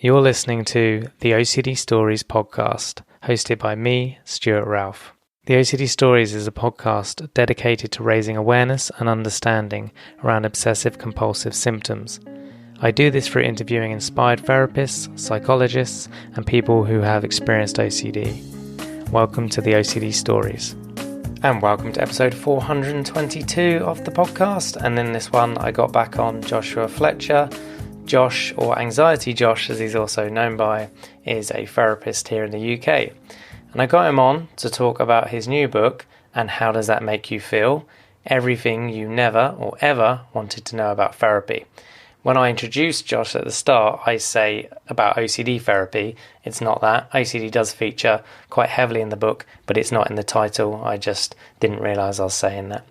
You're listening to the OCD Stories podcast, hosted by me, Stuart Ralph. The OCD Stories is a podcast dedicated to raising awareness and understanding around obsessive-compulsive symptoms. I do this through interviewing inspired therapists, psychologists, and people who have experienced OCD. Welcome to the OCD Stories. And welcome to episode 422 of the podcast. And in this one, I got back on Joshua Fletcher. Josh, or Anxiety Josh as he's also known by, is a therapist here in the UK. And I got him on to talk about his new book, And How Does That Make You Feel? Everything You Never or Ever Wanted to Know About Therapy. When I introduced Josh at the start, I say about OCD therapy. It's not that. OCD does feature quite heavily in the book, but it's not in the title. I just didn't realise I was saying that.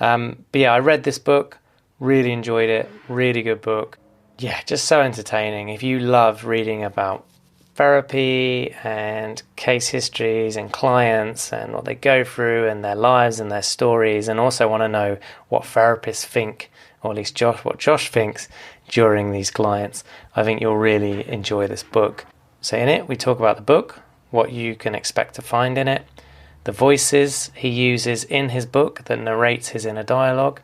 But yeah, I read this book, really enjoyed it, really good book. Yeah, just so entertaining. If you love reading about therapy and case histories and clients and what they go through and their lives and their stories, and also want to know what therapists think, or at least what Josh thinks during these clients, I think you'll really enjoy this book. So in it, we talk about the book, what you can expect to find in it, the voices he uses in his book that narrates his inner dialogue.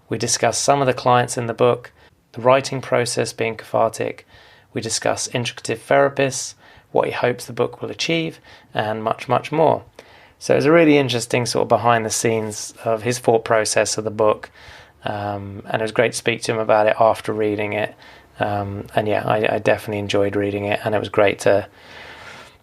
We discuss some of the clients in the book, the writing process being cathartic. We discuss integrative therapists, what he hopes the book will achieve, and much, much more. So it's a really interesting sort of behind the scenes of his thought process of the book. And it was great to speak to him about it after reading it. And yeah, I definitely enjoyed reading it, and it was great to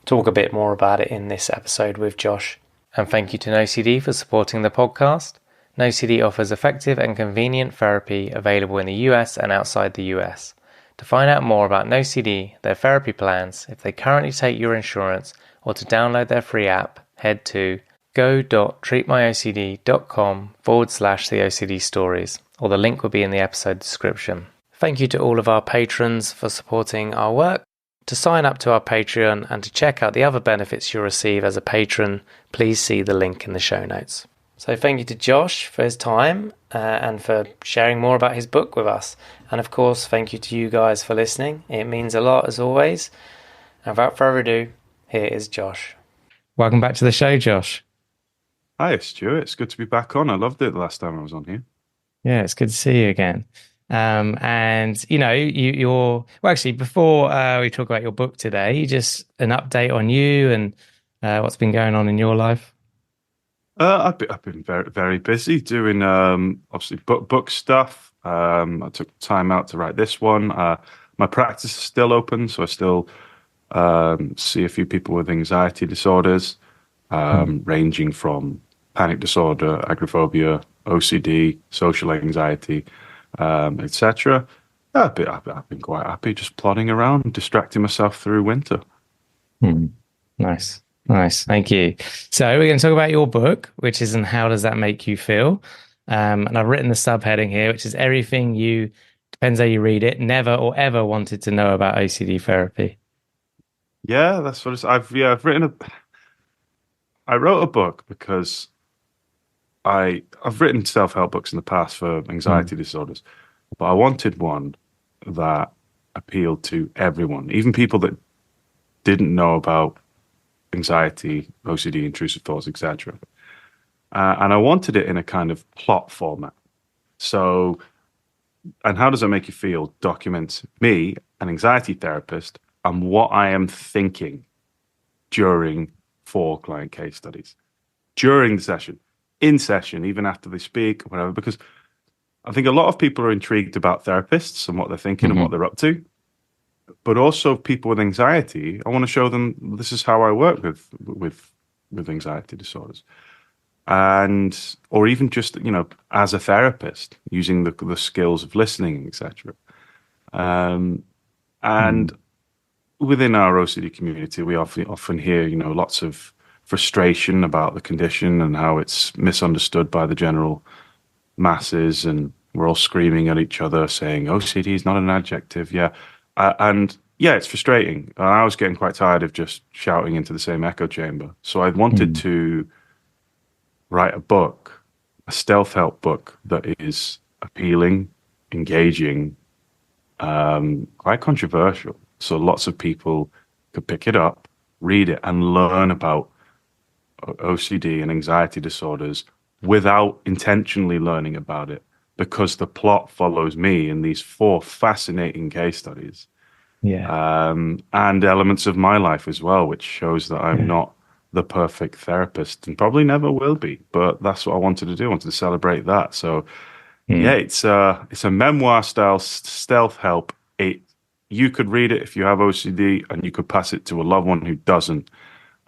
talk a bit more about it in this episode with Josh. And thank you to NoCD for supporting the podcast. NoCD offers effective and convenient therapy available in the US and outside the US. To find out more about NoCD, their therapy plans, if they currently take your insurance, or to download their free app, head to go.treatmyocd.com/the OCD stories, or the link will be in the episode description. Thank you to all of our patrons for supporting our work. To sign up to our Patreon and to check out the other benefits you'll receive as a patron, please see the link in the show notes. So thank you to Josh for his time and for sharing more about his book with us. And of course, thank you to you guys for listening. It means a lot as always. And without further ado, here is Josh. Welcome back to the show, Josh. Hi, Stuart. It's good to be back on. I loved it the last time I was on here. Yeah, it's good to see you again. And you know, you're well. Actually, before we talk about your book today, just an update on you and what's been going on in your life. I've been very, very busy doing obviously book stuff. I took time out to write this one. My practice is still open, so I still see a few people with anxiety disorders, ranging from panic disorder, agoraphobia, OCD, social anxiety, etc. I've been quite happy just plodding around, distracting myself through winter. Nice. Thank you. So we're going to talk about your book, which is And How Does That Make You Feel? And I've written the subheading here, which is everything you, depends how you read it, never or ever wanted to know about OCD therapy. Yeah, that's what I've written I wrote a book because I've written self-help books in the past for anxiety disorders, but I wanted one that appealed to everyone, even people that didn't know about anxiety, OCD, intrusive thoughts, etc. And I wanted it in a kind of plot format. So, and how does that make you feel? Documents me, an anxiety therapist, and what I am thinking during 4 client case studies, during the session, in session, even after they speak, whatever, because I think a lot of people are intrigued about therapists and what they're thinking and what they're up to. But also people with anxiety, I want to show them this is how I work with anxiety disorders. And, or even just, as a therapist, using the skills of listening, etc. And within our OCD community, we often hear, lots of frustration about the condition and how it's misunderstood by the general masses, and we're all screaming at each other saying OCD is not an adjective. And it's frustrating. I was getting quite tired of just shouting into the same echo chamber. So I wanted to write a book, a stealth help book that is appealing, engaging, quite controversial so lots of people could pick it up, read it, and learn about OCD and anxiety disorders without intentionally learning about it, because the plot follows me in these four fascinating case studies, Yeah. and elements of my life as well, which shows that I'm Yeah. not the perfect therapist and probably never will be. But that's what I wanted to do. I wanted to celebrate that. So yeah, Mm. it's a memoir style stealth help. You could read it if you have OCD, and you could pass it to a loved one who doesn't,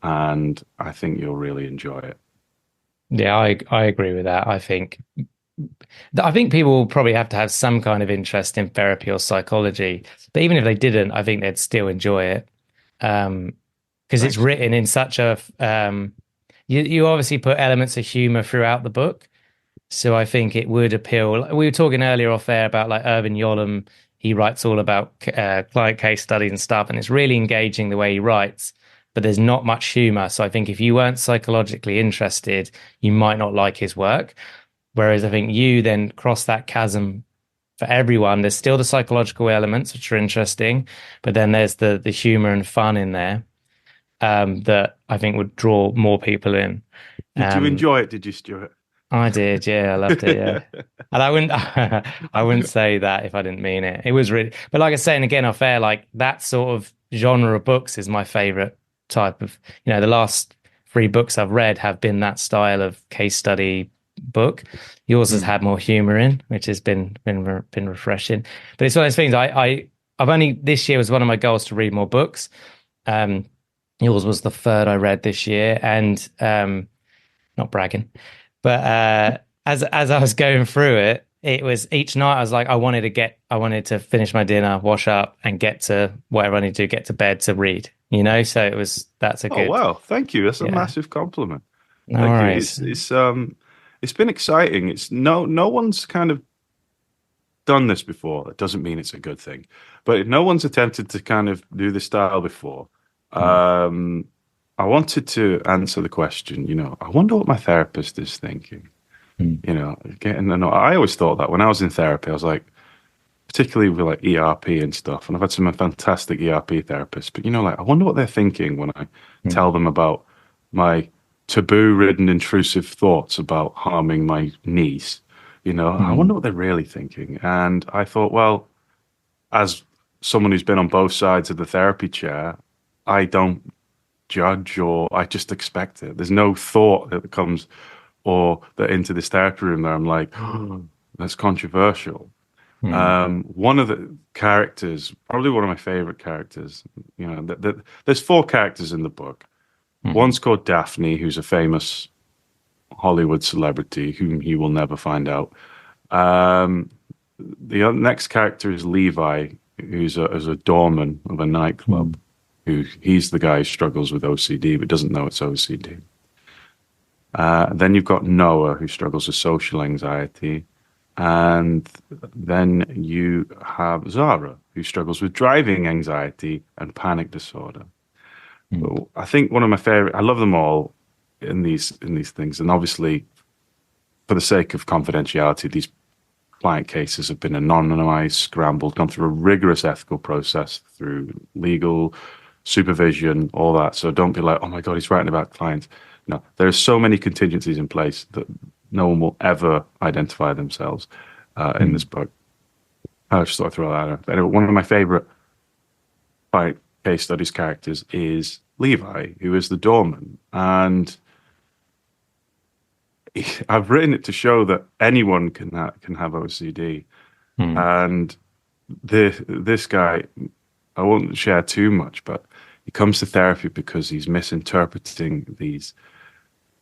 and I think you'll really enjoy it. Yeah, I agree with that. I think people will probably have to have some kind of interest in therapy or psychology, but even if they didn't, I think they'd still enjoy it. Because it's Thanks. written in such a you obviously put elements of humor throughout the book. So I think it would appeal. We were talking earlier off air about like Irvin Yalom. He writes all about client case studies and stuff, and it's really engaging the way he writes. But there's not much humor. So I think if you weren't psychologically interested, you might not like his work. Whereas I think you then cross that chasm for everyone. There's still the psychological elements which are interesting, but then there's the humor and fun in there that I think would draw more people in. Did you Um, enjoy it? Did you, Stuart? I did, yeah, I loved it, yeah. And I wouldn't, I wouldn't say that if I didn't mean it. It was really, but like I was saying again off air, like that sort of genre of books is my favorite type of. The last three books I've read have been that style of case study book. Yours has Hmm. had more humor in, which has been refreshing. But it's one of those things. I've only this year was one of my goals to read more books. Um, Yours was the third I read this year, and not bragging. But as I was going through it, it was each night I was like, I wanted to finish my dinner, wash up, and get to whatever I need to do, get to bed to read. So that's a Oh good, wow, thank you. That's a yeah. massive compliment. No Thank you. worries. It's been exciting. It's no one's kind of done this before. That doesn't mean it's a good thing, but no one's attempted to kind of do this style before. Mm, Um, I wanted to answer the question. I wonder what my therapist is thinking. mm, I always thought that when I was in therapy, I was like, particularly with like ERP and stuff, and I've had some fantastic ERP therapists, but like, I wonder what they're thinking when I mm, tell them about my taboo-ridden intrusive thoughts about harming my niece. I wonder mm, what they're really thinking. And I thought, well, as someone who's been on both sides of the therapy chair, I don't judge, or I just expect it. There's no thought that comes or that into this therapy room that I'm like, oh, that's controversial. mm, One of the characters, probably one of my favorite characters, there's four characters in the book. mm, One's called Daphne, who's a famous Hollywood celebrity whom you will never find out. Um, the next character is Levi, who's a doorman of a nightclub. mm, He's the guy who struggles with OCD but doesn't know it's OCD. Then you've got Noah, who struggles with social anxiety. And then you have Zara, who struggles with driving anxiety and panic disorder. mm, But I think one of my favorite, I love them all in these things. And obviously, for the sake of confidentiality, these client cases have been anonymized, scrambled, gone through a rigorous ethical process through legal supervision, all that. So don't be like, oh my God, he's writing about clients. No, there are so many contingencies in place that no one will ever identify themselves in this mm, book. I just thought I'd throw that out. But anyway, one of my favorite client case studies characters is Levi, who is the doorman. And I've written it to show that anyone can have OCD. mm, And this guy, I won't share too much, but he comes to therapy because he's misinterpreting these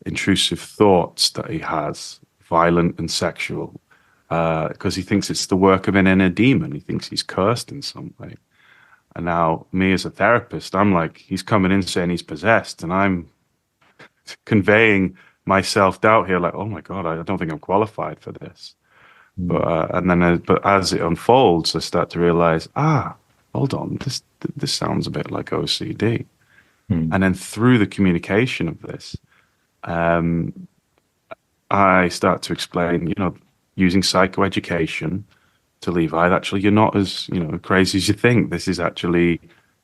intrusive thoughts that he has, violent and sexual, because he thinks it's the work of an inner demon. He thinks he's cursed in some way. And now, me as a therapist, I'm like, he's coming in saying he's possessed, and I'm conveying my self-doubt here, like, oh my God, I don't think I'm qualified for this. mm, But as it unfolds, I start to realize, hold on, this sounds a bit like OCD. mm, And then through the communication of this, I start to explain, using psychoeducation to Levi, that actually you're not as, crazy as you think. This is actually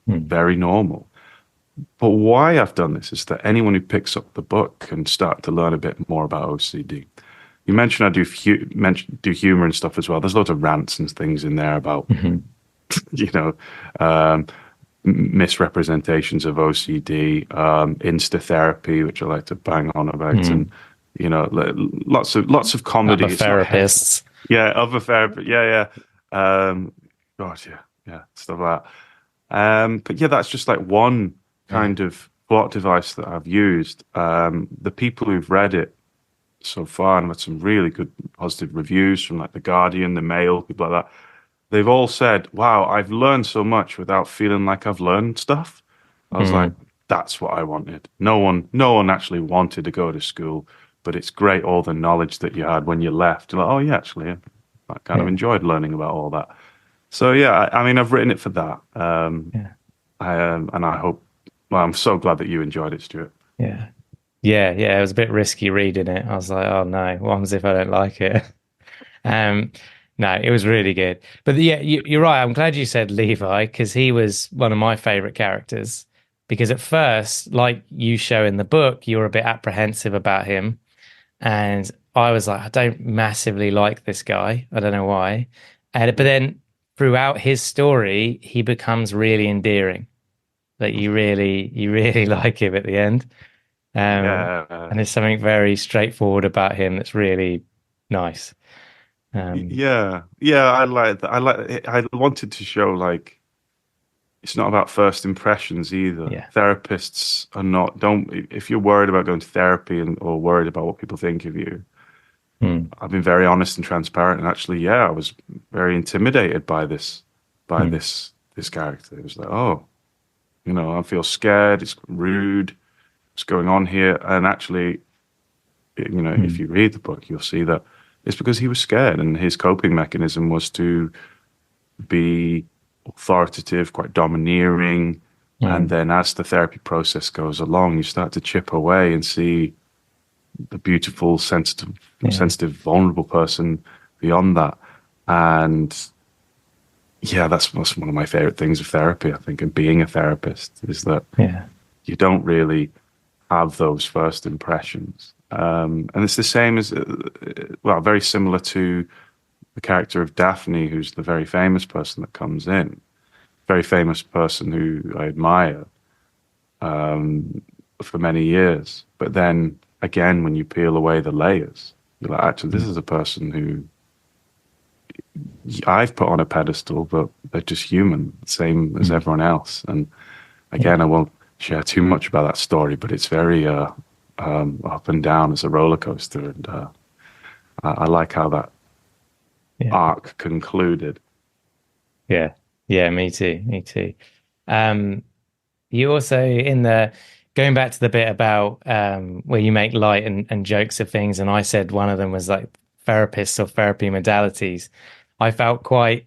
Mm. very normal. But why I've done this is that anyone who picks up the book can start to learn a bit more about OCD. You mentioned I do humor and stuff as well. There's loads of rants and things in there about, Hmm. you know, um, misrepresentations of OCD, Insta therapy, which I like to bang on about, and Mm. lots of comedy. Other It's not heavy. therapists. Yeah, other therapy. Yeah, yeah. Gosh, yeah, stuff like that. But yeah, that's just like one Yeah. kind of plot device that I've used. The people who've read it so far, and I've had some really good positive reviews from like The Guardian, The Mail, people like that. They've all said, "Wow, I've learned so much without feeling like I've learned stuff." I was like, Mm. "That's what I wanted." No one actually wanted to go to school, but it's great all the knowledge that you had when you left. You're like, "Oh yeah, actually, I kind of Yeah. enjoyed learning about all that." So yeah, I mean, I've written it for that, Yeah. and I hope. Well, I'm so glad that you enjoyed it, Stuart. Yeah. Yeah. Yeah. It was a bit risky reading it. I was like, oh no, what happens if I don't like it? Um, no, it was really good. But yeah, you're right. I'm glad you said Levi because he was one of my favorite characters. Because at first, like you show in the book, you were a bit apprehensive about him. And I was like, I don't massively like this guy. I don't know why. And but then throughout his story, he becomes really endearing. That you really like him at the end. Yeah, And there's something very straightforward about him that's really nice. Um, yeah. I like that. I wanted to show like it's not about first impressions either. yeah. Therapists are not. Don't if you're worried about going to therapy or worried about what people think of you. Mm, I've been very honest and transparent, and actually, yeah, I was very intimidated by mm, this character. It was like, oh, I feel scared. It's rude. What's going on here? And actually, if mm, you read the book, you'll see that it's because he was scared, and his coping mechanism was to be authoritative, quite domineering. And mm, then as the therapy process goes along, you start to chip away and see the beautiful, yeah. sensitive, vulnerable person beyond that. And yeah, that's one of my favorite things of therapy, I think, and being a therapist is that Yeah. you don't really have those first impressions. And it's the same as, well, very similar to the character of Daphne, who's the very famous person that comes in, very famous person who I admire for many years. But then again, when you peel away the layers, you're like, actually, this Mm, is a person who I've put on a pedestal, but they're just human, same as mm, everyone else. And again, yeah. I won't share too much about that story, but it's very up and down as a roller coaster. And I like how that Yeah. arc concluded. Yeah. Yeah. Me too. Me too. Um, you also in the going back to the bit about where you make light and jokes of things, and I said one of them was like therapists or therapy modalities. I felt quite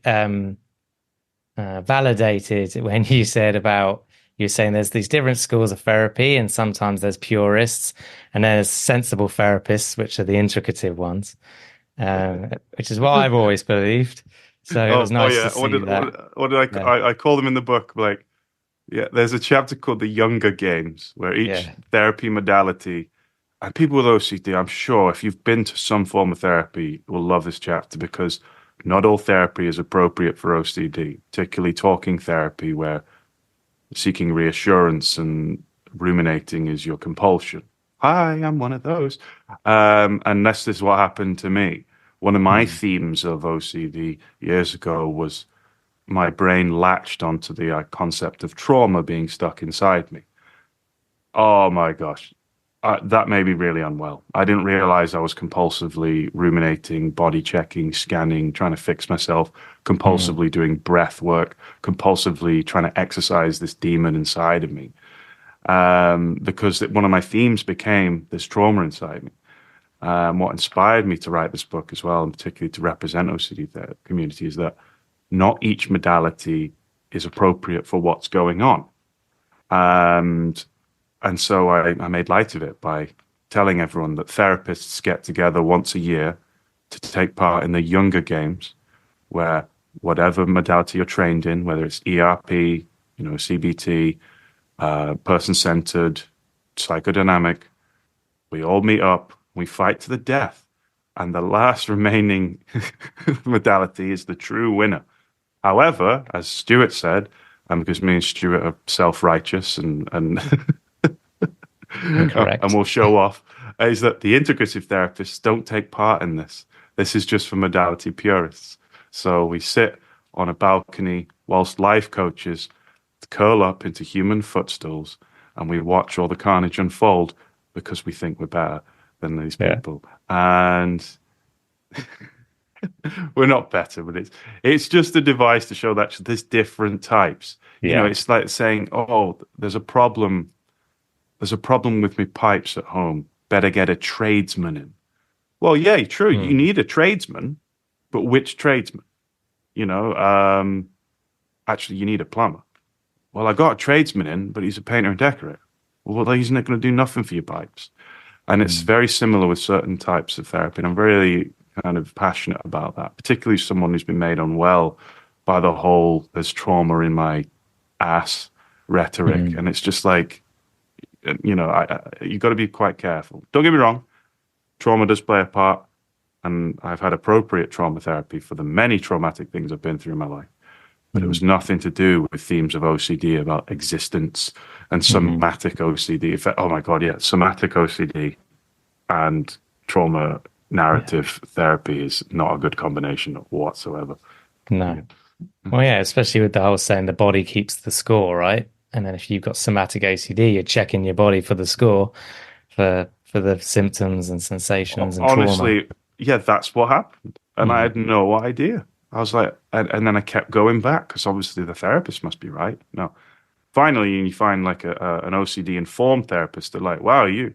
validated when you said about you're saying there's these different schools of therapy, and sometimes there's purists, and then there's sensible therapists, which are the integrative ones, which is what I've always believed. So it was Oh nice to yeah, see that. what did Yeah, I call them in the book? Like, yeah, there's a chapter called the Younger Games where each yeah, therapy modality, and people with OCD, I'm sure if you've been to some form of therapy, will love this chapter because not all therapy is appropriate for OCD, particularly talking therapy where seeking reassurance and ruminating is your compulsion. Hi, I'm one of those. And this is what happened to me. One of my mm, themes of OCD years ago was my brain latched onto the concept of trauma being stuck inside me. Oh my gosh. That made me really unwell. I didn't realize I was compulsively ruminating, body checking, scanning, trying to fix myself, mm, compulsively doing breath work, compulsively trying to exercise this demon inside of me. Because one of my themes became this trauma inside me. What inspired me to write this book as well, and particularly to represent OCD community, is that not each modality is appropriate for what's going on. And so I made light of it by telling everyone that therapists get together once a year to take part in the Younger Games, where whatever modality you're trained in, whether it's ERP, CBT, person-centered, psychodynamic. We all meet up, we fight to the death, and the last remaining modality is the true winner. However, as Stuart said, because me and Stuart are self-righteous and and Incorrect. will show off, is that the integrative therapists don't take part in this. This is just for modality purists. So we sit on a balcony whilst life coaches curl up into human footstools and we watch all the carnage unfold because we think we're better than these Yeah. people. And we're not better, but it's just a device to show that there's different types. Yeah. It's like saying, oh, there's a problem. There's a problem with my pipes at home. Better get a tradesman in. Well, yeah, true. You need a tradesman, but which tradesman? Actually, you need a plumber. Well, I got a tradesman in, but he's a painter and decorator. Well, he's not going to do nothing for your pipes. And it's very similar with certain types of therapy. And I'm really kind of passionate about that, particularly someone who's been made unwell by the whole "there's trauma in my ass" rhetoric. And it's just like, you got to be quite careful. Don't get me wrong, trauma does play a part, and I've had appropriate trauma therapy for the many traumatic things I've been through in my life. But it was nothing to do with themes of OCD about existence and somatic OCD. In fact, oh my God, yeah, somatic OCD and trauma narrative therapy is not a good combination whatsoever. No. Well, yeah, especially with the whole saying the body keeps the score, right? And then if you've got somatic OCD, you're checking your body for the score for the symptoms and sensations and Honestly, trauma. yeah, that's what happened. And I had no idea. I was like, and then I kept going back because obviously the therapist must be right. No, finally, you find like an OCD informed therapist. They're like, wow, you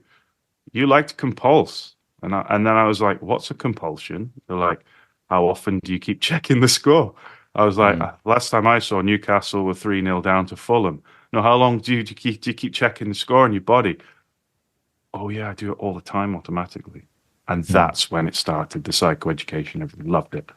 like to compulse. And then I was like, what's a compulsion? They're like, how often do you keep checking the score? I was like, last time I saw Newcastle were 3-0 down to Fulham. No, how long do you keep checking the score in your body? Oh yeah, I do it all the time automatically. And that's when it started, the psychoeducation. Everything, loved it.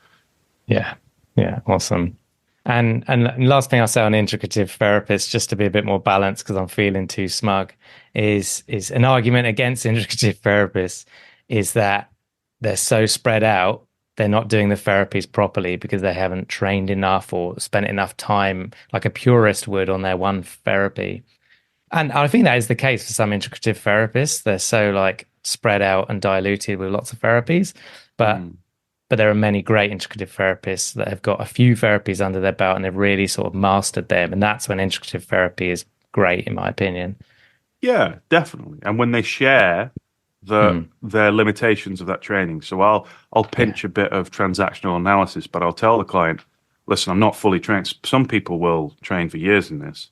Yeah. Yeah. Awesome. And last thing I'll say on integrative therapists, just to be a bit more balanced because I'm feeling too smug, is an argument against integrative therapists is that they're so spread out, they're not doing the therapies properly because they haven't trained enough or spent enough time like a purist would on their one therapy. And I think that is the case for some integrative therapists. They're so like spread out and diluted with lots of therapies, but there are many great integrative therapists that have got a few therapies under their belt and they've really sort of mastered them. And that's when integrative therapy is great, in my opinion. Yeah, definitely. And when they share their limitations of that training, so I'll pinch a bit of transactional analysis, but I'll tell the client, listen, I'm not fully trained. Some people will train for years in this.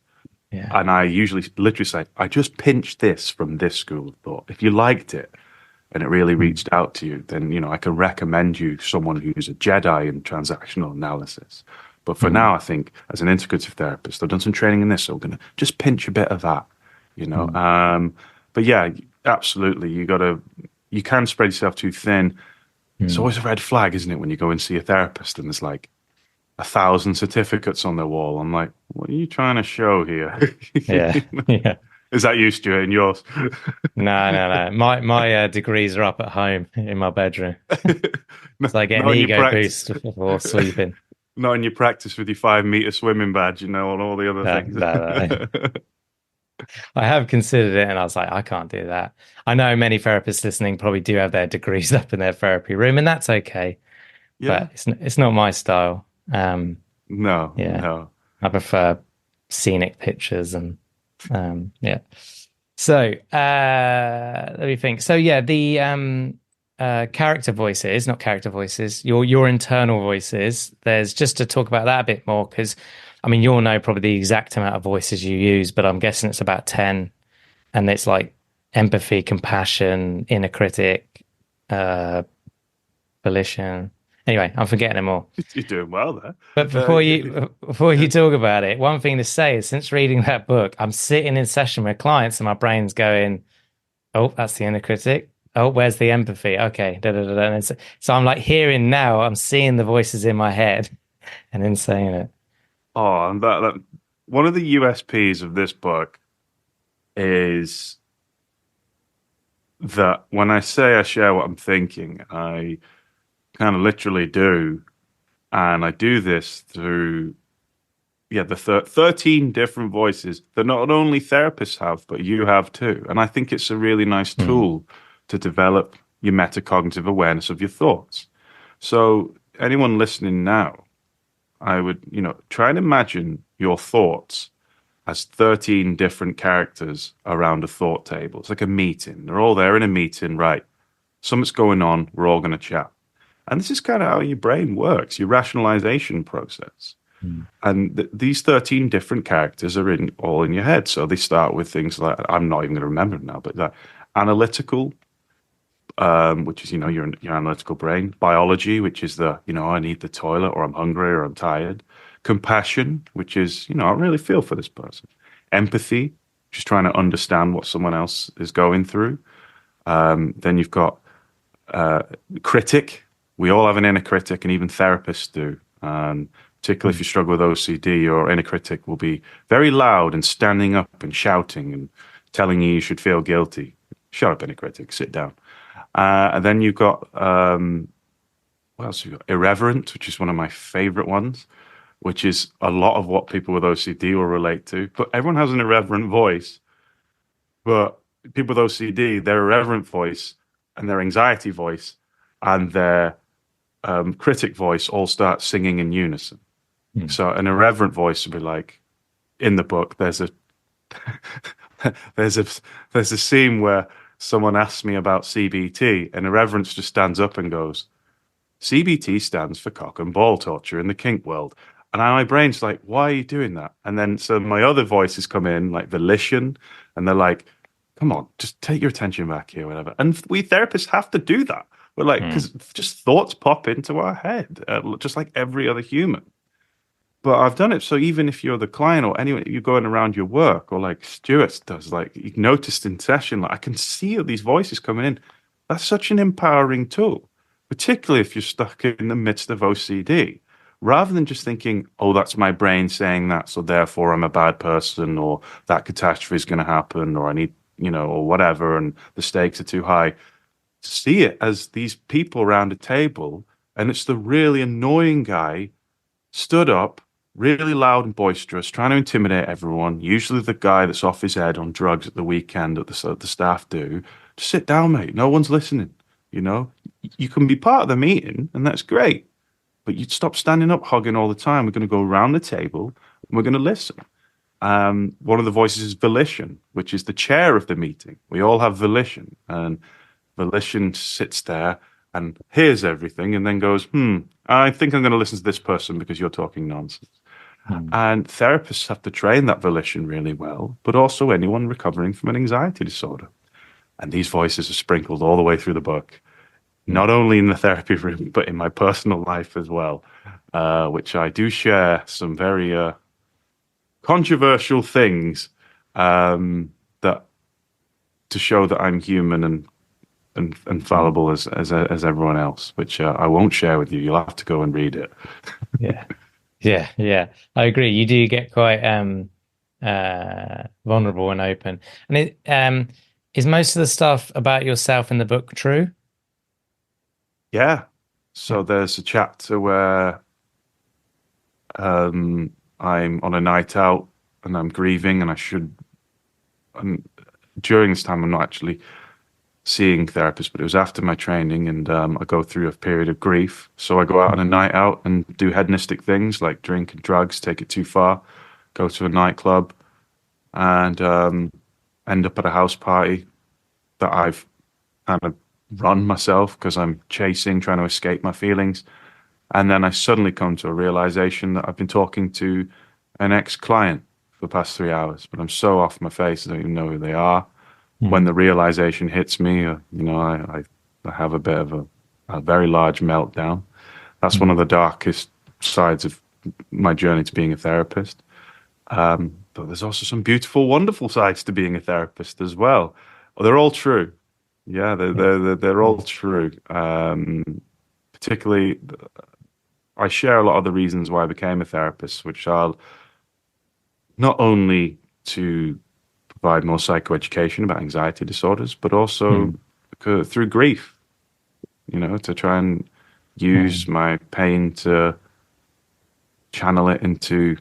Yeah. And I usually literally say, I just pinched this from this school of thought. If you liked it and it really reached out to you, then, I can recommend you someone who's a Jedi in transactional analysis. But for now, I think as an integrative therapist, I've done some training in this, so we're going to just pinch a bit of that, But yeah, absolutely. You can spread yourself too thin. It's always a red flag, isn't it? When you go and see a therapist and there's like 1,000 certificates on their wall. I'm like, what are you trying to show here? Yeah. Yeah. Is that you, Stuart, and yours? No. My degrees are up at home in my bedroom. It's like getting an ego boost before sleeping. Not in your practice with your 5-meter swimming badge, and all the other things. No. I have considered it and I was like, I can't do that. I know many therapists listening probably do have their degrees up in their therapy room, and that's okay. Yeah. But it's not my style. No. I prefer scenic pictures and yeah. So let me think. So yeah, the character voices, not character voices, your internal voices. There's just to talk about that a bit more because I mean you'll know probably the exact amount of voices you use, but I'm guessing it's about 10, and it's like empathy, compassion, inner critic, volition. Anyway, I'm forgetting them all. You're doing well there. But before you talk about it, one thing to say is since reading that book, I'm sitting in session with clients and my brain's going, oh, that's the inner critic. Oh, where's the empathy? Okay. Da, da, da, da. And so I'm like hearing now, I'm seeing the voices in my head and then saying it. Oh, and one of the USPs of this book is that when I say I share what I'm thinking, I kind of literally do. And I do this through, the 13 different voices that not only therapists have, but you have too. And I think it's a really nice Mm. tool to develop your metacognitive awareness of your thoughts. So, anyone listening now, I would, try and imagine your thoughts as 13 different characters around a thought table. It's like a meeting. They're all there in a meeting, right? Something's going on. We're all going to chat. And this is kind of how your brain works, your rationalization process. Mm. And these 13 different characters are all in your head. So they start with things like, I'm not even going to remember them now, but like analytical, which is, your analytical brain. Biology, which is I need the toilet or I'm hungry or I'm tired. Compassion, which is, I really feel for this person. Empathy, just trying to understand what someone else is going through. Then you've got critic. We all have an inner critic, and even therapists do. Particularly if you struggle with OCD, your inner critic will be very loud and standing up and shouting and telling you should feel guilty. Shut up, inner critic. Sit down. And then you've got what else? Have you got irreverent, which is one of my favorite ones, which is a lot of what people with OCD will relate to. But everyone has an irreverent voice. But people with OCD, their irreverent voice and their anxiety voice and their critic voice all start singing in unison. Mm. So an irreverent voice would be like, in the book, there's a there's a there's a scene where someone asks me about CBT, and irreverence just stands up and goes, CBT stands for cock and ball torture in the kink world. And my brain's like, why are you doing that? And then so my other voices come in, like volition, and they're like, come on, just take your attention back here, whatever. And we therapists have to do that. We're like, because just thoughts pop into our head, just like every other human. But I've done it. So even if you're the client or anyone, you're going around your work, or like Stuart does, like you noticed in session, like I can see all these voices coming in. That's such an empowering tool, particularly if you're stuck in the midst of OCD. Rather than just thinking, oh, that's my brain saying that, so therefore I'm a bad person, or that catastrophe is going to happen, or I need, or whatever, and the stakes are too high. See it as these people around a table, and it's the really annoying guy stood up, really loud and boisterous, trying to intimidate everyone. Usually the guy that's off his head on drugs at the weekend that the staff do. Just sit down, mate. No one's listening. You can be part of the meeting, and that's great. But you'd stop standing up, hugging all the time. We're going to go around the table, and we're going to listen. One of the voices is volition, which is the chair of the meeting. We all have volition, and volition sits there and hears everything and then goes, I think I'm going to listen to this person because you're talking nonsense. And therapists have to train that volition really well, but also anyone recovering from an anxiety disorder. And these voices are sprinkled all the way through the book, not only in the therapy room, but in my personal life as well, which I do share some very controversial things that to show that I'm human and fallible as everyone else, which I won't share with you. You'll have to go and read it. Yeah. Yeah. I agree. You do get quite vulnerable and open. And is most of the stuff about yourself in the book true? Yeah. So there's a chapter where I'm on a night out and I'm grieving, and during this time I'm not actually seeing therapists, but it was after my training, and I go through a period of grief. So I go out on a night out and do hedonistic things like drink and drugs, take it too far, go to a nightclub, and end up at a house party that I've kind of run myself because I'm trying to escape my feelings. And then I suddenly come to a realization that I've been talking to an ex-client for the past 3 hours, but I'm so off my face, I don't even know who they are. When the realization hits me, I have a bit of a very large meltdown. That's one of the darkest sides of my journey to being a therapist. But there's also some beautiful, wonderful sides to being a therapist as well. They're all true. Yeah, they're all true. Particularly, I share a lot of the reasons why I became a therapist, which I'll not only to provide more psychoeducation about anxiety disorders, but also Mm. through grief, to try and use Mm. my pain to channel it into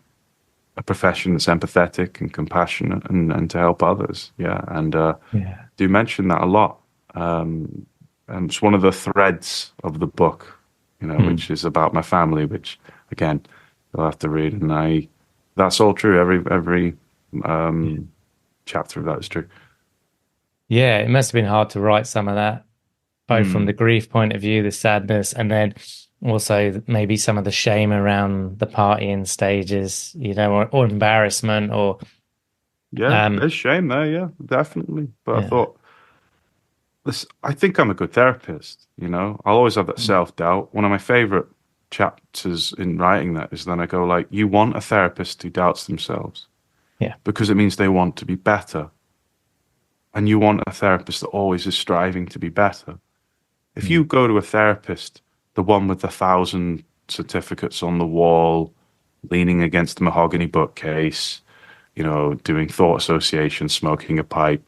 a profession that's empathetic and compassionate and to help others. Yeah. And Yeah. do mention that a lot. Um, and it's one of the threads of the book, Mm. which is about my family, which again, you'll have to read. And that's all true. Every Yeah. um, chapter of that is true. Yeah, it must have been hard to write some of that, both from the Mm. grief point of view, the sadness, and then also maybe some of the shame around the partying stages, or embarrassment or Yeah, um there's shame there. Yeah, definitely. But I yeah. thought I think I'm a good therapist. I'll always have that Mm. self-doubt. One of my favorite chapters in writing that is then I go like, you want a therapist who doubts themselves Yeah. because it means they want to be better. And you want a therapist that always is striving to be better. If Mm. you go to a therapist, the one with 1,000 certificates on the wall, leaning against the mahogany bookcase, doing thought association, smoking a pipe,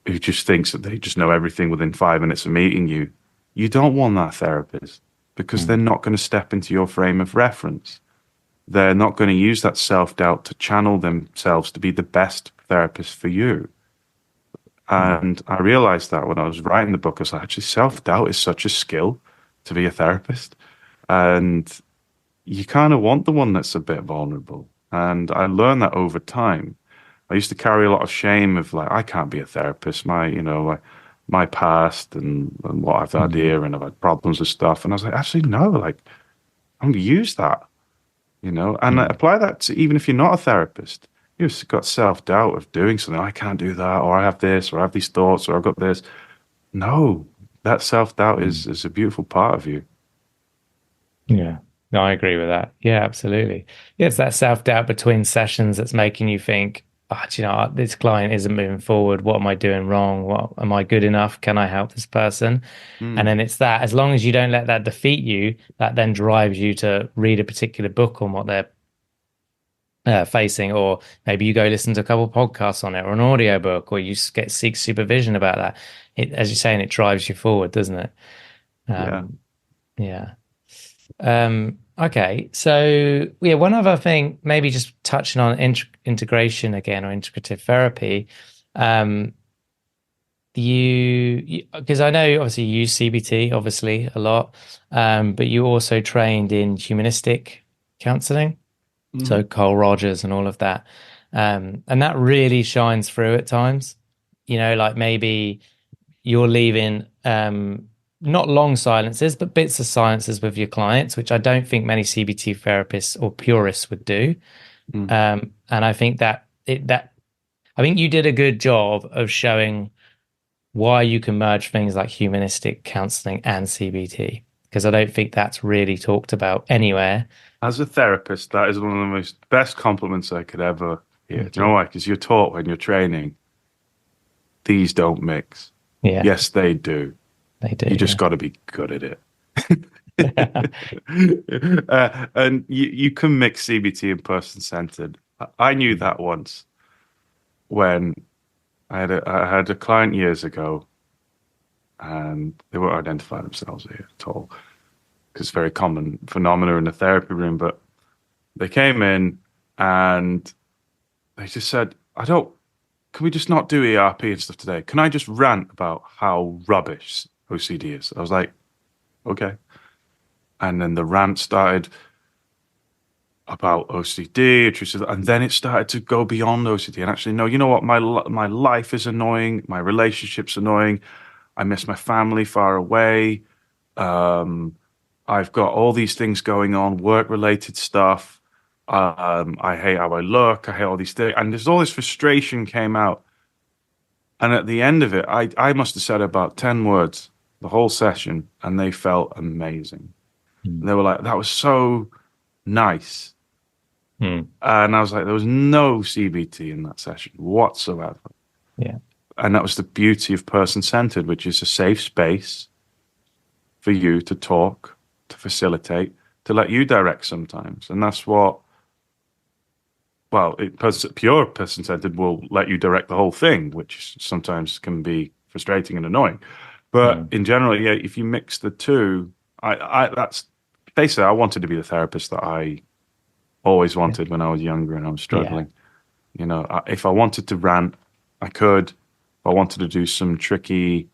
who just thinks that they just know everything within 5 minutes of meeting you, you don't want that therapist because they're Mm. not going to step into your frame of reference. They're not going to use that self-doubt to channel themselves to be the best therapist for you. Mm. And I realized that when I was writing the book, I was like, actually, self-doubt is such a skill to be a therapist. And you kind of want the one that's a bit vulnerable. And I learned that over time. I used to carry a lot of shame of like, I can't be a therapist. My past and what I've had Mm. here, and I've had problems with stuff. And I was like, actually, no, like, I'm going to use that, and I Mm. apply that to even if you're not a therapist. You've got self-doubt of doing something. I can't do that, or I have this, or I have these thoughts, or I've got this. No, that self-doubt Mm. is a beautiful part of you. Yeah. No, I agree with that. Yeah, absolutely. Yeah, it's that self-doubt between sessions that's making you think, oh, do you know, this client isn't moving forward. What am I doing wrong? What am I good enough? Can I help this person? And Mm, then it's that, as long as you don't let that defeat you, that then drives you to read a particular book on what they're facing, or maybe you go listen to a couple of podcasts on it or an audio book, or you seek supervision about that. As you're saying, it drives you forward, doesn't it? yeah. Um, yeah. Okay. So yeah, one other thing, maybe just touching on integration again, or integrative therapy. Um, because I know obviously you use CBT obviously a lot, but you also trained in humanistic counseling, Hmm. so Carl Rogers and all of that, and that really shines through at times. Like maybe you're leaving not long silences, but bits of silences with your clients, which I don't think many CBT therapists or purists would do. Mm. And I think that I think you did a good job of showing why you can merge things like humanistic counseling and CBT, because I don't think that's really talked about anywhere. As a therapist, that is one of the most best compliments I could ever hear. Do Thank you know you. why? Because you're taught when you're training, these don't mix. Yeah, Yes, they do. they You do. just got to be good at it. Yeah. And you can mix CBT and person-centered. I knew that once when I had a client years ago, and they won't identify themselves here at all because it's a very common phenomena in the therapy room. But they came in and they just said, "I don't. Can we just not do ERP and stuff today? Can I just rant about how rubbish OCD is?" I was like, "Okay." And then the rant started about OCD, and then it started to go beyond OCD. And actually, no, you know what? My life is annoying. My relationship's annoying. I miss my family far away. Um, I've got all these things going on, work-related stuff. I hate how I look. I hate all these things, and there's all this frustration came out. And at the end of it, I must have said about 10 words the whole session, and they felt amazing. Mm. They were like, that was so nice. Mm. And I was like, there was no CBT in that session whatsoever. Yeah. And that was the beauty of person-centered, which is a safe space for you to talk, to facilitate, to let you direct sometimes. And that's what well, pure person-centered will let you direct the whole thing, which sometimes can be frustrating and annoying. But Mm. in general, yeah, if you mix the two, that's basically I wanted to be the therapist that I always Yeah. wanted when I was younger and I was Yeah. struggling. If I wanted to rant, I could. If I wanted to do some tricky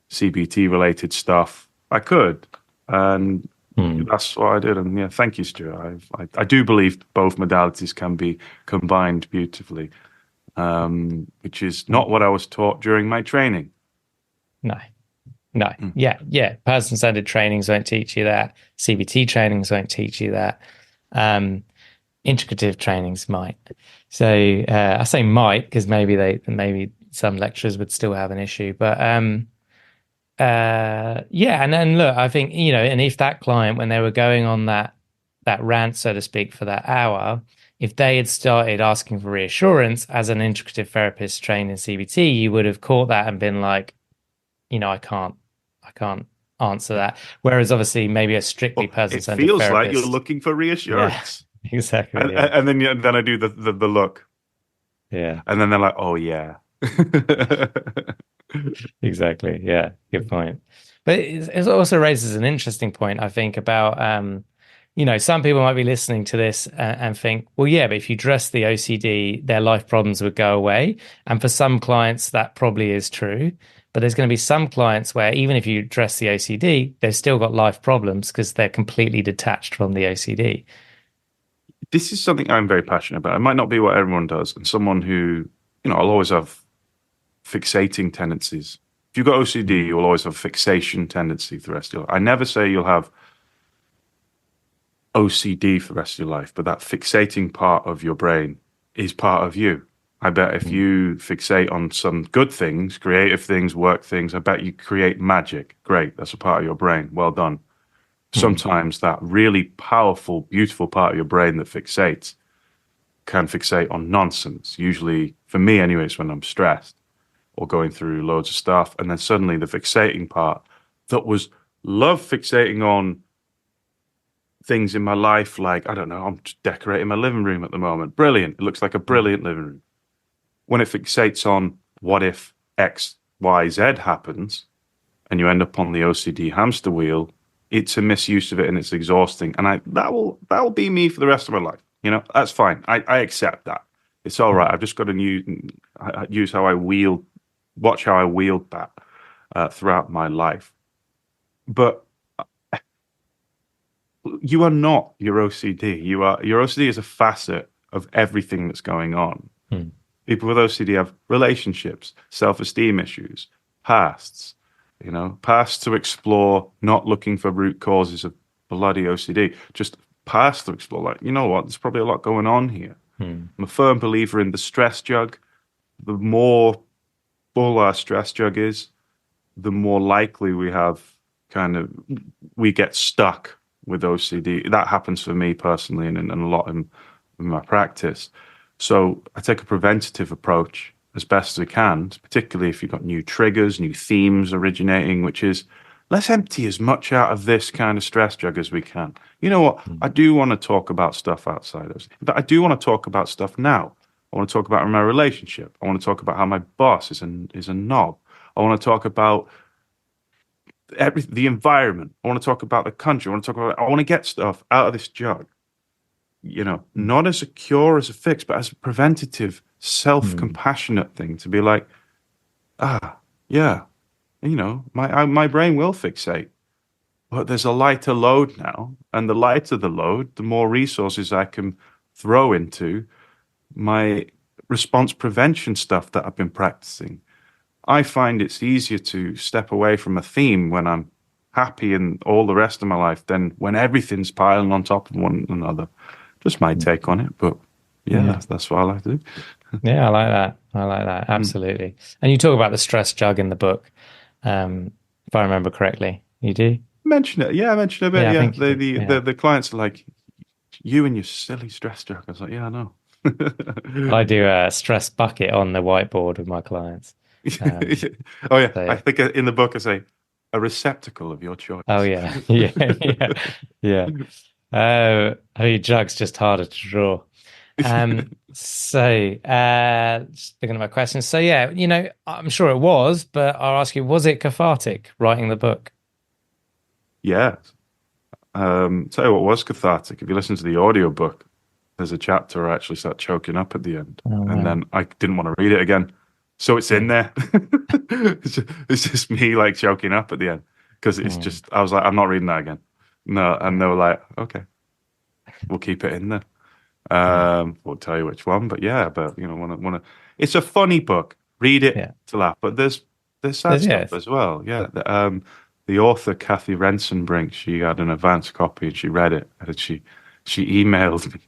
CBT related stuff, I could. And Mm. that's what I did. And yeah, thank you, Stuart. I do believe both modalities can be combined beautifully, which is Mm. not what I was taught during my training. No. No. Mm. Yeah. Yeah. Person-centered trainings won't teach you that. CBT trainings won't teach you that. Um, Integrative trainings might. So I say might because maybe some lecturers would still have an issue. But yeah, and then look, I think, and if that client, when they were going on that rant, so to speak, for that hour, if they had started asking for reassurance as an integrative therapist trained in CBT, you would have caught that and been like, I can't answer that. Whereas obviously maybe a strictly Well, it person-centered feels like you're therapist, looking for yeah, reassurance. exactly, And yeah, and then I do the look. yeah. And then they're like, oh yeah. Exactly. Yeah, good point. But it also raises an interesting point, I think, about some people might be listening to this and think, well, yeah, but if you address the OCD, their life problems would go away. And for some clients, that probably is true. But there's going to be some clients where even if you address the OCD, they've still got life problems because they're completely detached from the OCD. This is something I'm very passionate about. It might not be what everyone does. And someone who, I'll always have fixating tendencies. If you've got OCD, Mm. you'll always have fixation tendency for the rest of your life. I never say you'll have OCD for the rest of your life, but that fixating part of your brain is part of you. I bet if Mm. you fixate on some good things, creative things, work things, I bet you create magic. Great. That's a part of your brain. Well done. Mm. Sometimes that really powerful, beautiful part of your brain that fixates can fixate on nonsense. Usually, for me, anyways, when I'm stressed or going through loads of stuff. And then suddenly the fixating part that was love fixating on things in my life, like, I don't know, I'm just decorating my living room at the moment. Brilliant. It looks like a Mm. brilliant living room. When it fixates on what if X, Y, Z happens and you end up on the OCD hamster wheel, it's a misuse of it and it's exhausting. And that will be me for the rest of my life. That's fine. I accept that. It's all right. Mm. I've just got to use how I wield, watch how I wield that throughout my life. But you are not your OCD. Your OCD is a facet of everything that's going on. Mm. People with OCD have relationships, self-esteem issues, pasts, pasts to explore, not looking for root causes of bloody OCD, just pasts to explore. Like, you know what? There's probably a lot going on here. Mm. I'm a firm believer in the stress jug. The more full our stress jug is, the more likely we get stuck with OCD. That happens for me personally and a lot in my practice. So I take a preventative approach as best as I can, particularly if you've got new triggers, new themes originating, which is let's empty as much out of this kind of stress jug as we can. You know what? Mm. I do want to talk about stuff outside of this. In fact, I do want to talk about stuff now. I want to talk about my relationship. I want to talk about how my boss is a knob. I want to talk about the environment. I want to talk about the country. I want to get stuff out of this jug. Mm. Not as a cure, as a fix, but as a preventative, Mm. self-compassionate thing to be like, yeah, my brain will fixate, but there's a lighter load now, and the lighter the load, the more resources I can throw into my response prevention stuff that I've been practicing. I find it's easier to step away from a theme when I'm happy in all the rest of my life than when everything's piling on top of one another. Just my take on it, but yeah, Yeah. that's what I like to do. Yeah, I like that. I like that. Mm. Absolutely. And you talk about the stress jug in the book, if I remember correctly. You do? Mention it, yeah, I mentioned it a bit. Yeah, I Yeah, think you the do. the Yeah. the, the clients are like, you and your silly stress joke. I was like, yeah, I know. I do a stress bucket on the whiteboard with my clients. Um, Oh yeah, I so, think in the book I say a receptacle of your oh choice. yeah, yeah, yeah, yeah. I mean, jug's just harder to draw. So, just looking at my questions. So, yeah, I'm sure it was, but I'll ask you, was it cathartic writing the book? Yeah. Tell you what was cathartic. If you listen to the audiobook, there's a chapter I actually start choking up at the end. Oh, And wow. then I didn't want to read it again. So it's in Mm, there. It's just me like choking up at the end because it's mm, just, I was like, I'm not reading that again. No. And they were like, okay, we'll keep it in there. mm. Won't tell you which one, but yeah, but wanna. It's a funny book. Read it Yeah. to laugh, but there's sad Yeah. stuff as well. Yeah, the author Kathy Rensenbrink, she had an advance copy and she read it, and she emailed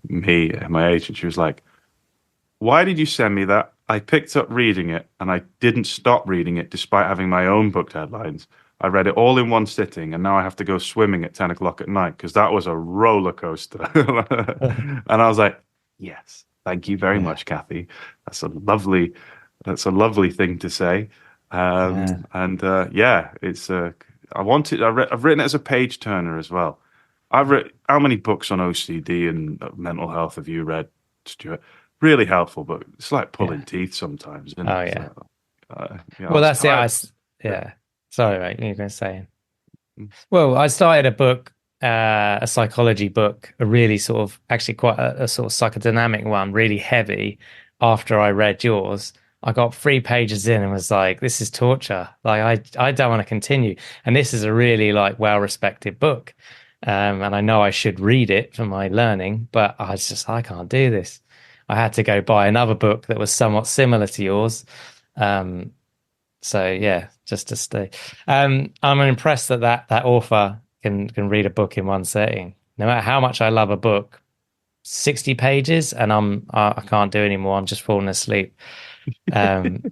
me and my agent. She was like, "Why did you send me that? I picked up reading it and I didn't stop reading it despite having my own book deadlines. I read it all in one sitting and now I have to go swimming at 10 o'clock at night because that was a roller coaster." And I was like, yes, thank you very Yeah. much, Kathy. That's a lovely, that's a lovely thing to say. Yeah. And yeah, I've written it as a page turner as well. How many books on OCD and mental health have you read, Stuart? Really helpful, but it's like pulling Yeah. teeth sometimes, isn't Oh, it? yeah. So, I Well, was that's it. tired. Yeah. Yeah. Sorry, mate. You were going to say. Well, I started a book, a psychology book, a really sort of actually quite a sort of psychodynamic one, really heavy. After I read yours, I got 3 pages in and was like, "This is torture. Like, I don't want to continue." And this is a really like well-respected book, and I know I should read it for my learning, but I was just I can't do this. I had to go buy another book that was somewhat similar to yours. Um, so yeah, just to stay. I'm impressed that that author can read a book in one setting. No matter how much I love a book, 60 pages and I can't do anymore. I'm just falling asleep. Um,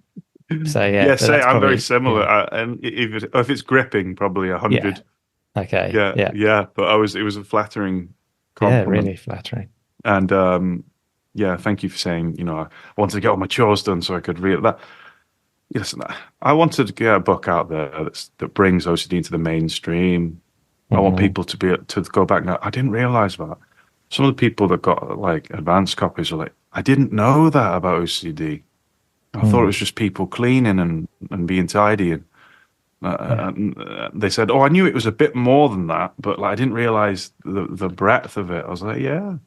so yeah, Yeah, but say that's I'm very probably similar. yeah, And if it's gripping, probably a yeah, hundred. okay, Yeah, yeah, yeah. But it was a flattering yeah, compliment. really flattering. And yeah, thank you for saying, I wanted to get all my chores done so I could read that. Listen, I wanted to get a book out there that brings OCD into the mainstream. I want Hmm. people to go back now. I didn't realize that. Some of the people that got like advanced copies are like, I didn't know that about OCD. I thought it was Mm, just people cleaning and being tidy. yeah, And they said, "Oh, I knew it was a bit more than that, but like I didn't realize the breadth of it." I was like, "Yeah,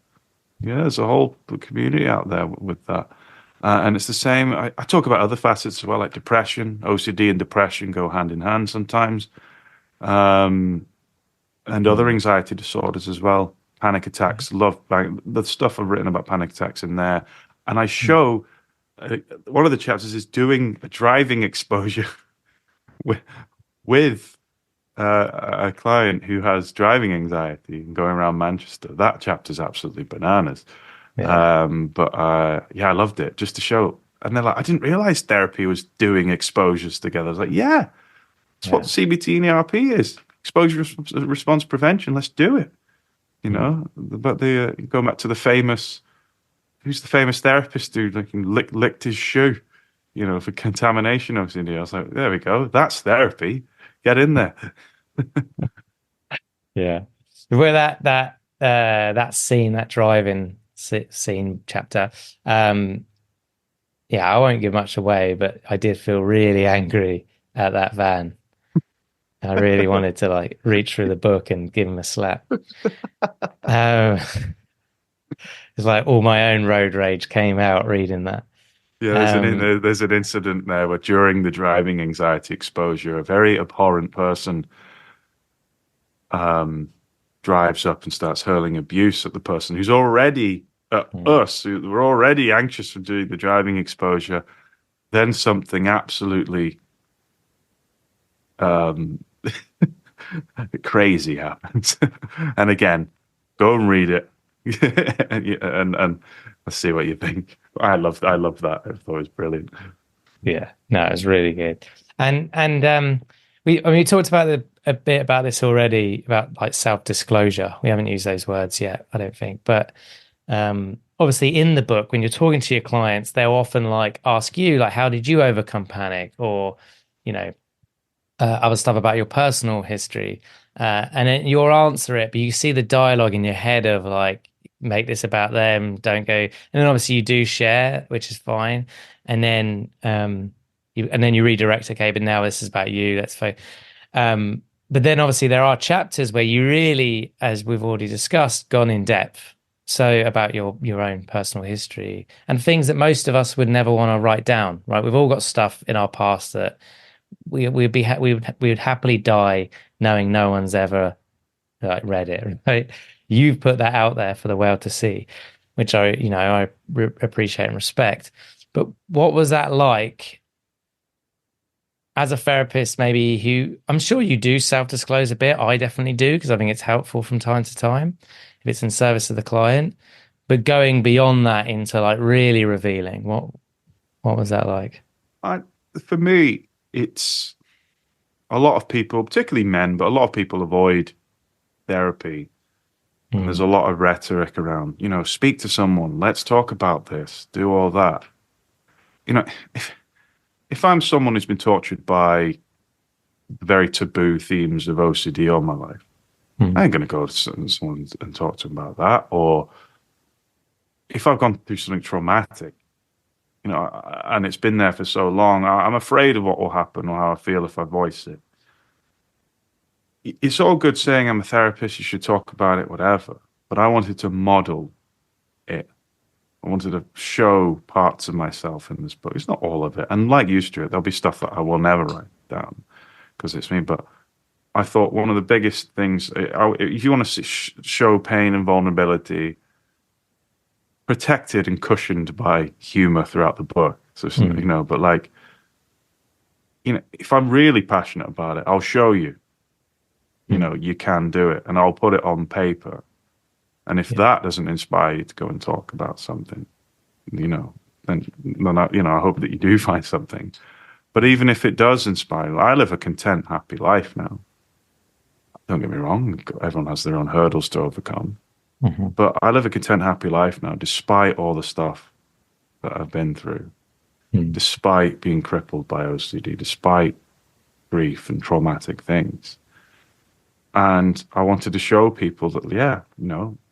yeah, there's a whole community out there with that." And it's the same. I talk about other facets as well, like depression. OCD and depression go hand in hand sometimes, um, and other mm, anxiety disorders as well. Panic attacks. Love the stuff I've written about panic attacks in there, and I mm, show one of the chapters is doing a driving exposure with, with a client who has driving anxiety and going around Manchester. That chapter's absolutely bananas. yeah, But yeah, I loved it just to show. And they're like, I didn't realize therapy was doing exposures together. I was like, yeah, that's what yeah, CBT and ERP is. Exposure response prevention. Let's do it. mm, But going back to the famous, who's the famous therapist who like, licked his shoe, for contamination OCD. I was like, there we go. That's therapy. Get in there. yeah. Where that scene, that driving scene chapter, um, yeah, I won't give much away, but I did feel really angry at that van. I really wanted to like reach through the book and give him a slap. Um, it's like all my own road rage came out reading that. Yeah, Um, there's an incident there where during the driving anxiety exposure, a very abhorrent person um, drives up and starts hurling abuse at the person who's already at mm, us, who were already anxious from doing the driving exposure. Then something absolutely um, crazy happens, and again, go and read it, and let's see what you think. I love that. I thought it was brilliant. yeah, no, it was really good. And we talked about a bit about this already about like self-disclosure. We haven't used those words yet, I don't think, but obviously in the book when you're talking to your clients they'll often like ask you like how did you overcome panic or you know other stuff about your personal history and then you'll answer it but you see the dialogue in your head of like make this about them. Don't go. And then obviously you do share, which is fine. And then you redirect. Okay, but now this is about you. Let's focus. But then obviously there are chapters where you really, as we've already discussed, gone in depth. So about your own personal history and things that most of us would never want to write down, right? We've all got stuff in our past that we would happily die knowing no one's ever like read it, right? You've put that out there for the world to see, which I appreciate and respect. But what was that like as a therapist, maybe who I'm sure you do self-disclose a bit. I definitely do because I think it's helpful from time to time if it's in service of the client. But going beyond that into like really revealing, what was that like? I, for me, it's a lot of people, particularly men, but a lot of people avoid therapy. And there's a lot of rhetoric around, speak to someone, let's talk about this, do all that. If I'm someone who's been tortured by very taboo themes of OCD all my life, I ain't going to go to someone and talk to them about that. Or if I've gone through something traumatic, and it's been there for so long, I'm afraid of what will happen or how I feel if I voice it. It's all good saying I'm a therapist, you should talk about it, whatever. But I wanted to model it. I wanted to show parts of myself in this book. It's not all of it. And like you, Stuart, there'll be stuff that I will never write down because it's me. But I thought one of the biggest things, if you want to show pain and vulnerability, protected and cushioned by humor throughout the book. So, but like, if I'm really passionate about it, I'll show you. You can do it, and I'll put it on paper. And if that doesn't inspire you to go and talk about something, then I hope that you do find something. But even if it does inspire you, I live a content, happy life now. Don't get me wrong, everyone has their own hurdles to overcome. But I live a content, happy life now, despite all the stuff that I've been through, despite being crippled by OCD, despite grief and traumatic things. And I wanted to show people that,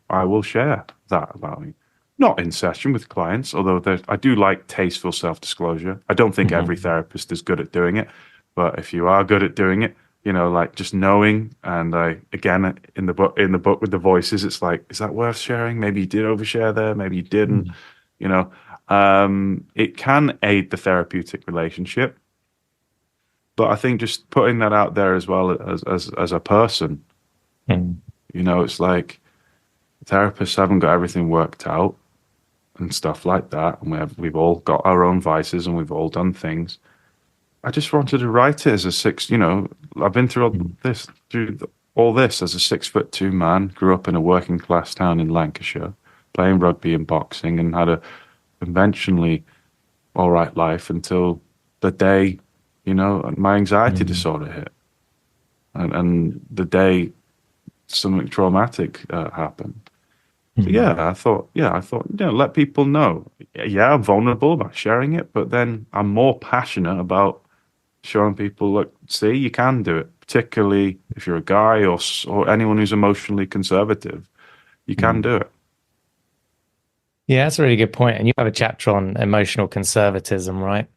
I will share that about me. Not in session with clients, although I do like tasteful self-disclosure. I don't think every therapist is good at doing it, but if you are good at doing it, like just knowing. And again, in the book with the voices, it's like, is that worth sharing? Maybe you did overshare there, maybe you didn't. It can aid the therapeutic relationship, but I think just putting that out there as well as a person, it's like therapists haven't got everything worked out and stuff like that, and we've all got our own vices and we've all done things. I just wanted to write it as I've been through all this as a 6'2" man, grew up in a working class town in Lancashire, playing rugby and boxing, and had a conventionally all right life until the day, my anxiety disorder hit. And the day something traumatic happened. So I thought, let people know. Yeah, I'm vulnerable about sharing it, but then I'm more passionate about showing people, look, see, you can do it, particularly if you're a guy or anyone who's emotionally conservative, you can do it. Yeah, that's a really good point. And you have a chapter on emotional conservatism, right?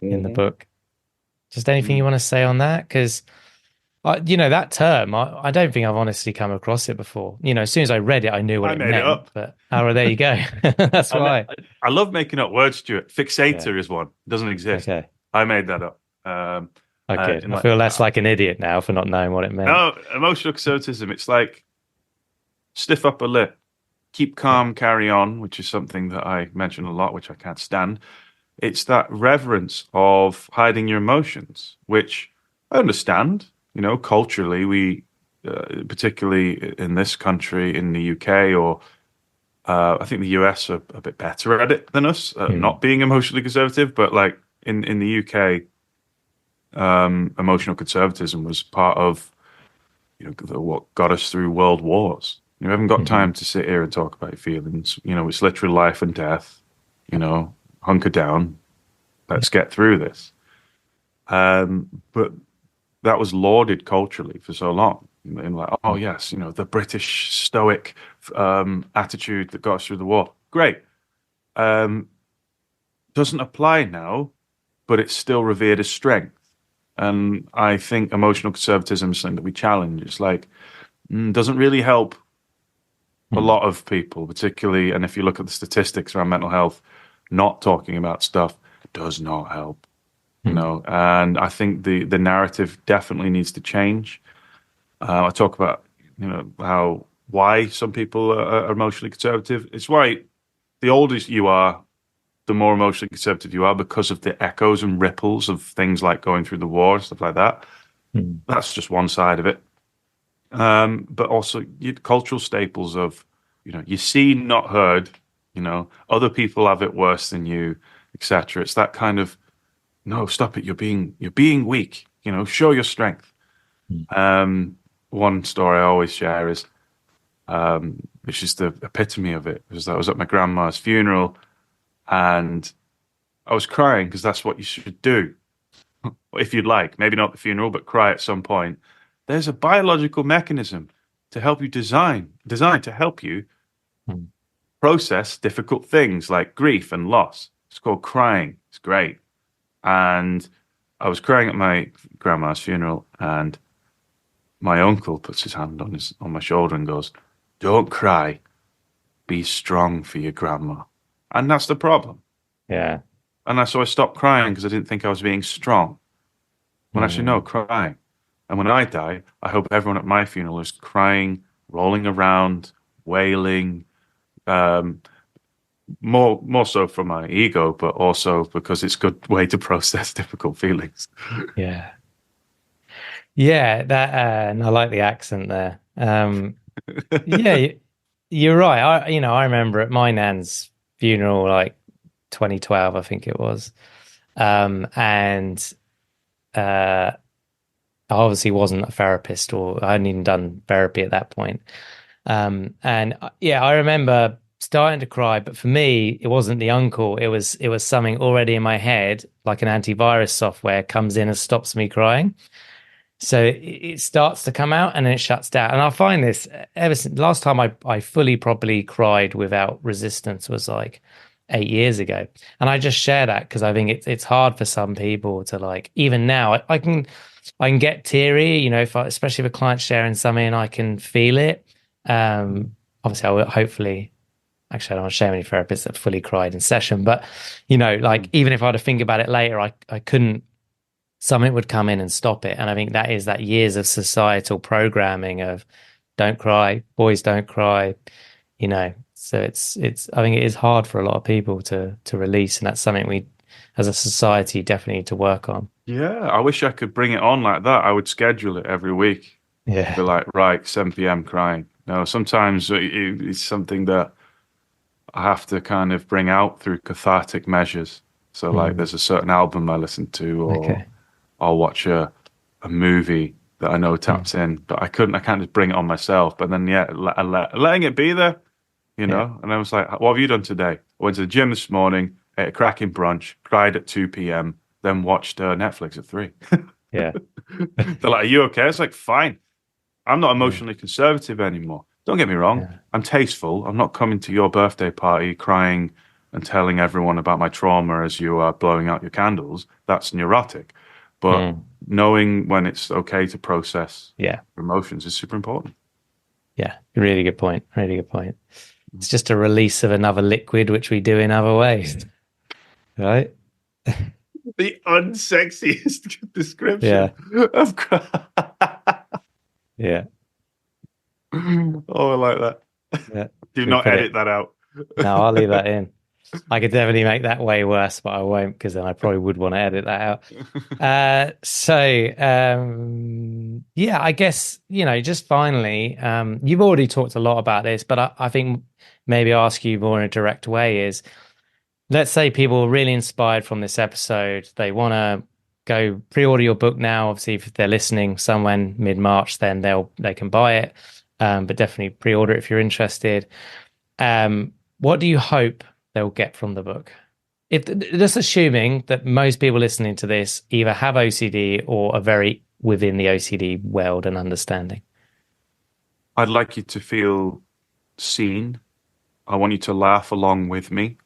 In the book. Just anything you want to say on that? Because that term, I don't think I've honestly come across it before. As soon as I read it, I knew what it made meant. it up. But there you go. That's why. I love making up words, Stuart. Fixator is one. It doesn't exist. Okay. I made that up. Okay. I feel less like an idiot now for not knowing what it meant. No, emotional conservatism. It's like stiff upper lip, keep calm, carry on, which is something that I mention a lot, which I can't stand. It's that reverence of hiding your emotions, which I understand. Culturally, we, particularly in this country, in the UK, or I think the US are a bit better at it than us, not being emotionally conservative. But like in the UK, emotional conservatism was part of what got us through world wars. You haven't got time to sit here and talk about your feelings. It's literally life and death. Hunker down. Let's get through this. But that was lauded culturally for so long. in like, oh yes, the British stoic attitude that got us through the war. Great. Um, doesn't apply now, but it's still revered as strength. And I think emotional conservatism is something that we challenge. It's like, doesn't really help a Mm. lot of people, particularly, and if you look at the statistics around mental health, not talking about stuff does not help, Mm. And I think the narrative definitely needs to change. I talk about, how why some people are emotionally conservative. It's why the older you are, the more emotionally conservative you are because of the echoes and ripples of things like going through the war, stuff like that. Mm. That's just one side of it. But also cultural staples of, you see, not heard, other people have it worse than you, etc. It's that kind of, no, stop it. You're being weak, show your strength. Mm. One story I always share is, which is the epitome of it, was that I was at my grandma's funeral and I was crying because that's what you should do. If you'd like, maybe not the funeral, but cry at some point. There's a biological mechanism to help you designed to help you Mm. process difficult things like grief and loss. It's called crying. It's great. And I was crying at my grandma's funeral, and my uncle puts his hand on my shoulder and goes, "Don't cry. Be strong for your grandma." And that's the problem. Yeah. So I stopped crying because I didn't think I was being strong. When actually, no, Mm. crying. And when I die, I hope everyone at my funeral is crying, rolling around, wailing, um, more so from my ego, but also because it's a good way to process difficult feelings. Yeah. Yeah, that and I like the accent there. Yeah, you're right. I remember at my nan's funeral, like 2012, I think it was. And I obviously wasn't a therapist, or I hadn't even done therapy at that point. And yeah, I remember starting to cry, but for me, it wasn't the uncle. It was something already in my head, like an antivirus software comes in and stops me crying. So it starts to come out and then it shuts down. And I find this ever since last time I fully properly cried without resistance was like 8 years ago. And I just share that because I think it's hard for some people to, like, even now I can get teary, if especially if a client's sharing something, I can feel it. Obviously I will hopefully, actually I don't want to share any therapists that fully cried in session, but like even if I had to think about it later, I couldn't, something would come in and stop it. And I think that is that years of societal programming of don't cry, boys don't cry, So it's I think it is hard for a lot of people to release, and that's something we as a society definitely need to work on. Yeah, I wish I could bring it on like that. I would schedule it every week. Be Yeah. like, right, 7 p.m. crying. No, sometimes it's something that I have to kind of bring out through cathartic measures. So, like, Mm. there's a certain album I listen to, or Okay. I'll watch a movie that I know Mm. taps in, but I can't just bring it on myself. But then, yeah, letting it be there, Yeah. And I was like, what have you done today? I went to the gym this morning, ate a cracking brunch, cried at 2 p.m., then watched Netflix at 3. Yeah. They're like, are you okay? It's like, fine. I'm not Mm. emotionally conservative anymore. Don't get me wrong. Yeah. I'm tasteful. I'm not coming to your birthday party crying and telling everyone about my trauma as you are blowing out your candles. That's neurotic. But Mm. knowing when it's okay to process Yeah. emotions is super important. Yeah. Really good point. Really good point. It's just a release of another liquid, which we do in other ways, right? The unsexiest description Yeah. of cry. Yeah. Oh, I like that. Yeah. Do Should we not put edit it? that out. No, I'll leave that in. I could definitely make that way worse, but I won't, because then I probably would want to edit that out. Yeah, I guess, just finally, you've already talked a lot about this, but I think maybe ask you more in a direct way is, let's say people are really inspired from this episode. They want to go pre-order your book now. Obviously, if they're listening somewhere mid-March, then they can buy it. But definitely pre-order it if you're interested. What do you hope they'll get from the book? If just assuming that most people listening to this either have OCD or are very within the OCD world and understanding. I'd like you to feel seen. I want you to laugh along with me.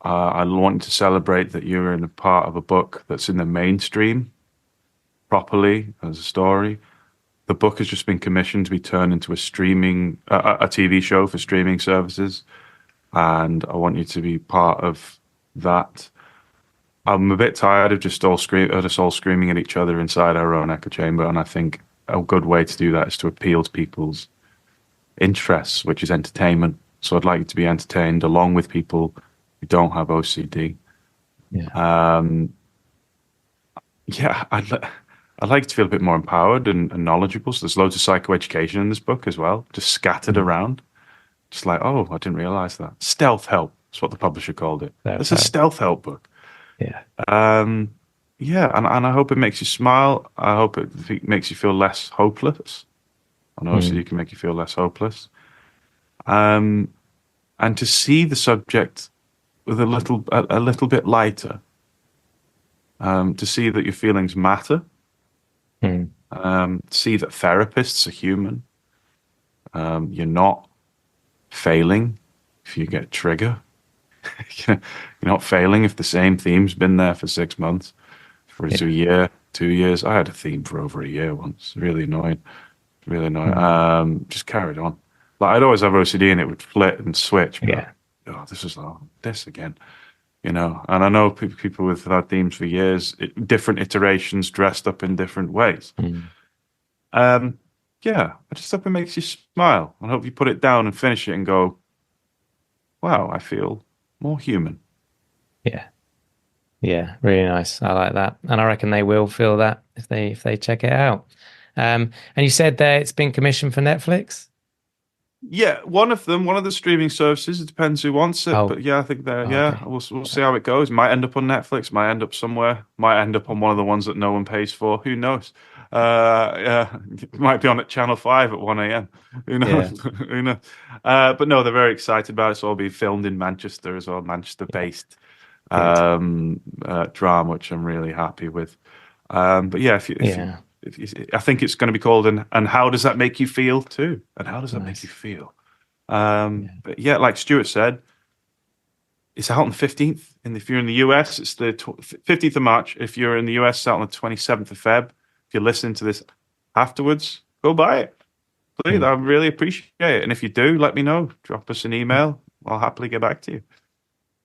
I want to celebrate that you're in a part of a book that's in the mainstream properly as a story. The book has just been commissioned to be turned into a TV show for streaming services, and I want you to be part of that. I'm a bit tired of us all screaming at each other inside our own echo chamber, and I think a good way to do that is to appeal to people's interests, which is entertainment. So I'd like you to be entertained along with people who don't have OCD. Yeah. Yeah, I'd like to feel a bit more empowered and knowledgeable. So there's loads of psychoeducation in this book as well, just scattered around. Just like, oh, I didn't realize that. Stealth help. That's what the publisher called it. It's a stealth help book. Yeah. Yeah, and I hope it makes you smile. I hope it makes you feel less hopeless. I know OCD can make you feel less hopeless. And to see the subject with a little bit lighter. To see that your feelings matter. See that therapists are human. You're not failing if you get trigger. You're not failing if the same theme's been there for 6 months, for a year, 2 years. I had a theme for over a year once. Really annoying. Really annoying. Just carried on. Like I'd always have OCD and it would flit and switch. But, this is this again. And I know people with had themes for years, different iterations dressed up in different ways. Yeah, I just hope it makes you smile. I hope you put it down and finish it and go, wow, I feel more human. Yeah. Yeah, really nice. I like that. And I reckon they will feel that if they check it out. And you said that it's been commissioned for Netflix? Yeah, one of the streaming services. It depends who wants it, but yeah, I think they're okay. We'll see how it goes. Might end up on Netflix, might end up somewhere, might end up on one of the ones that no one pays for. Who knows? Yeah, it might be on at Channel 5 at 1 a.m. Who knows? Yeah. Who knows? But no, they're very excited about it. It's all being filmed in Manchester as well, Manchester-based drama, which I'm really happy with. But yeah, I think it's going to be called and how does that make you feel too? And how does that make you feel? But yeah, like Stuart said, it's out on the 15th. And if you're in the US, it's the 15th of March. If you're in the US, it's out on the 27th of Feb. If you're listening to this afterwards, go buy it. Please, I really appreciate it. And if you do, let me know. Drop us an email. I'll happily get back to you.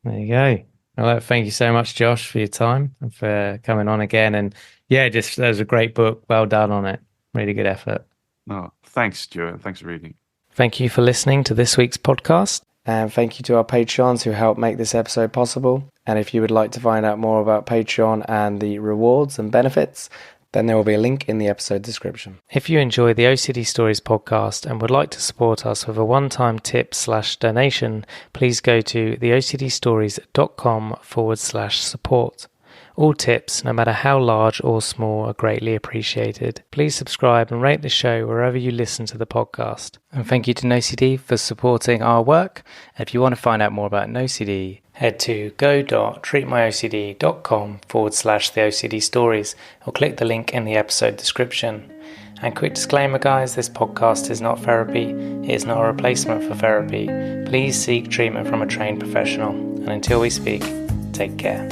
There you go. Well, thank you so much, Josh, for your time and for coming on again. And yeah, that was a great book. Well done on it. Really good effort. No, thanks, Stuart. Thanks for reading. Thank you for listening to this week's podcast. And thank you to our Patreons who helped make this episode possible. And if you would like to find out more about Patreon and the rewards and benefits, then there will be a link in the episode description. If you enjoy the OCD Stories podcast and would like to support us with a one-time tip/donation, please go to theocdstories.com/support. All tips, no matter how large or small, are greatly appreciated. Please subscribe and rate the show wherever you listen to the podcast. And thank you to NoCD for supporting our work. If you want to find out more about NoCD, head to go.treatmyocd.com/theOCD stories or click the link in the episode description. And quick disclaimer, guys, this podcast is not therapy. It is not a replacement for therapy. Please seek treatment from a trained professional. And until we speak, take care.